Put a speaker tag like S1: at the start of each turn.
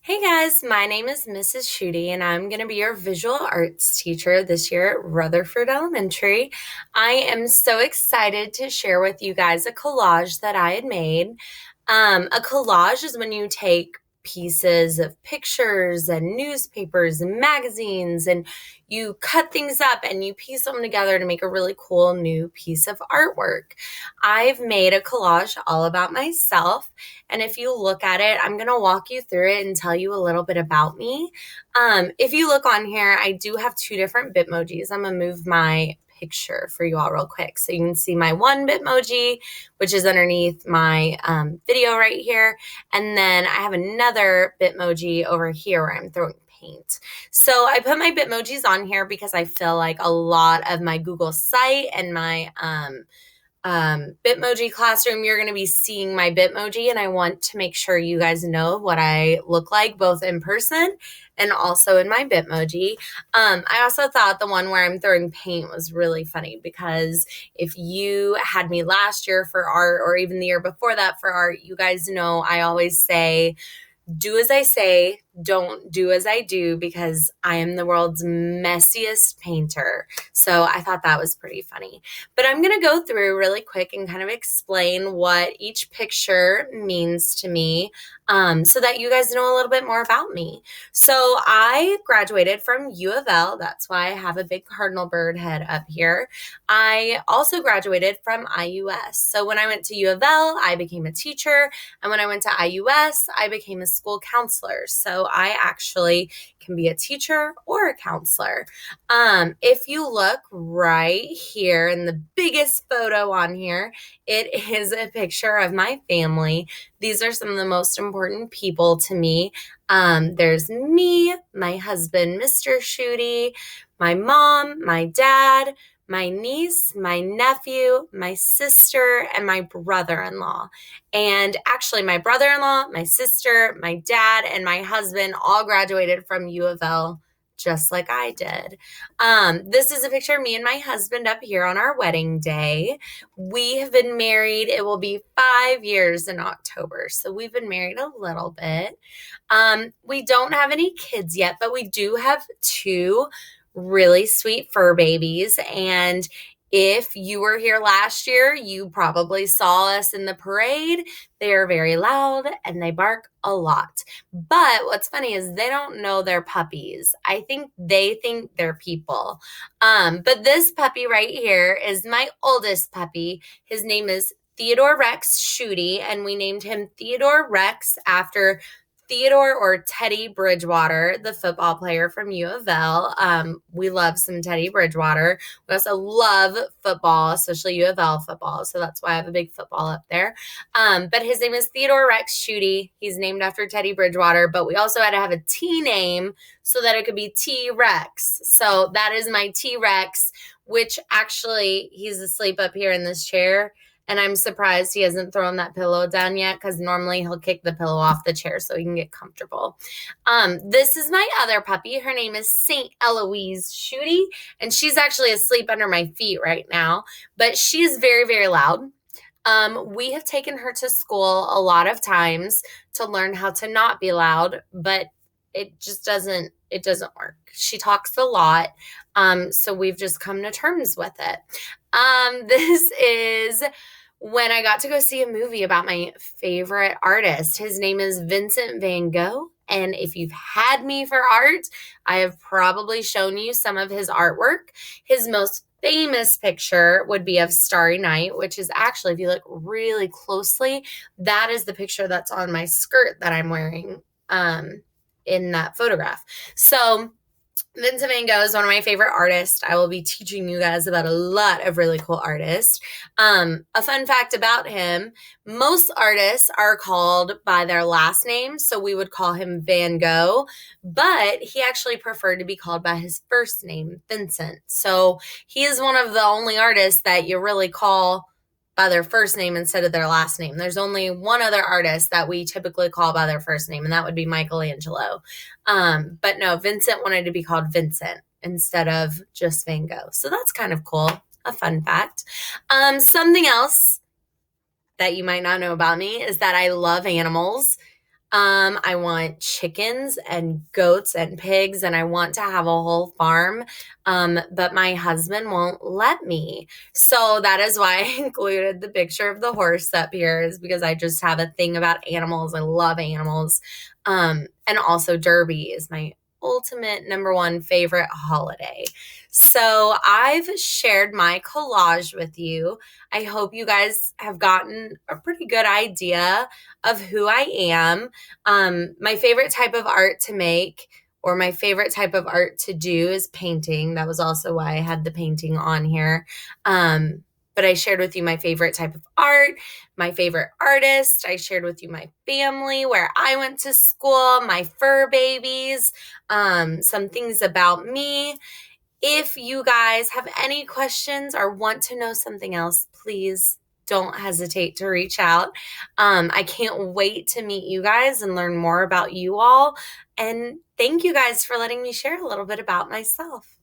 S1: Hey guys, my name is Mrs. Schuette, and I'm going to be your visual arts teacher this year at Rutherford Elementary. I am so excited to share with you guys a collage that I had made. A collage is when you take pieces of pictures and newspapers and magazines and you cut things up and you piece them together to make a really cool new piece of artwork. I've made a collage all about myself. And if you look at it, I'm going to walk you through it and tell you a little bit about me. If you look on here, I do have two different Bitmojis. I'm going to move my picture for you all real quick so you can see my one Bitmoji, which is underneath my video right here. And then I have another Bitmoji over here where I'm throwing paint. So I put my Bitmojis on here because I feel like a lot of my Google site and my Bitmoji classroom, you're going to be seeing my Bitmoji, and I want to make sure you guys know what I look like both in person and also in my Bitmoji. I also thought the one where I'm throwing paint was really funny because if you had me last year for art or even the year before that for art, you guys know I always say, do as I say, don't do as I do, because I am the world's messiest painter. So I thought that was pretty funny. But I'm going to go through really quick and kind of explain what each picture means to me, so that you guys know a little bit more about me. So I graduated from U of L. That's why I have a big cardinal bird head up here. I also graduated from IUS. So when I went to U of L, I became a teacher. And when I went to IUS, I became a school counselor. So I actually can be a teacher or a counselor. If you look right here in the biggest photo on here, it is a picture of my family. These are some of the most important people to me. There's me, my husband, Mr. Schuette, my mom, my dad, my niece, my nephew, my sister, and my brother-in-law. And actually, my brother-in-law, my sister, my dad, and my husband all graduated from U of L just like I did. This is a picture of me and my husband up here on our wedding day. We have been married. It will be 5 years in October. So we've been married a little bit. We don't have any kids yet, but we do have two really sweet fur babies. And if you were here last year, you probably saw us in the parade. They are very loud and they bark a lot. But what's funny is they don't know they're puppies. I think they think they're people. But this puppy right here is my oldest puppy. His name is Theodore Rex Schuette, and we named him Theodore Rex after Theodore or Teddy Bridgewater, the football player from U of L. We love some Teddy Bridgewater. We also love football, especially U of L football. So that's why I have a big football up there. But his name is Theodore Rex Schuette. He's named after Teddy Bridgewater, but we also had to have a T name so that it could be T-Rex. So that is my T-Rex, which actually he's asleep up here in this chair. And I'm surprised he hasn't thrown that pillow down yet, because normally he'll kick the pillow off the chair so he can get comfortable. This is my other puppy. Her name is St. Eloise Schuette, and she's actually asleep under my feet right now. But she is very, very loud. We have taken her to school a lot of times to learn how to not be loud, but it doesn't work. She talks a lot. So we've just come to terms with it. This is when I got to go see a movie about my favorite artist. His name is Vincent van Gogh. And if you've had me for art, I have probably shown you some of his artwork. His most famous picture would be of Starry Night, which is actually, if you look really closely, that is the picture that's on my skirt that I'm wearing in that photograph. So Vincent van Gogh is one of my favorite artists. I will be teaching you guys about a lot of really cool artists. A fun fact about him, most artists are called by their last name, so we would call him Van Gogh, but he actually preferred to be called by his first name, Vincent. So he is one of the only artists that you really call by their first name instead of their last name. There's only one other artist that we typically call by their first name, and that would be Michelangelo. But no, Vincent wanted to be called Vincent instead of just Van Gogh. So that's kind of cool. A fun fact. Something else that you might not know about me is that I love animals. I want chickens and goats and pigs, and I want to have a whole farm. But my husband won't let me. So that is why I included the picture of the horse up here, is because I just have a thing about animals. I love animals. And also Derby is my ultimate number one favorite holiday. So I've shared my collage with you. I hope you guys have gotten a pretty good idea of who I am. My favorite type of art to make, or my favorite type of art to do, is painting. That was also why I had the painting on here. But I shared with you my favorite type of art, my favorite artist. I shared with you my family, where I went to school, my fur babies, some things about me. If you guys have any questions or want to know something else, please don't hesitate to reach out. I can't wait to meet you guys and learn more about you all. And thank you guys for letting me share a little bit about myself.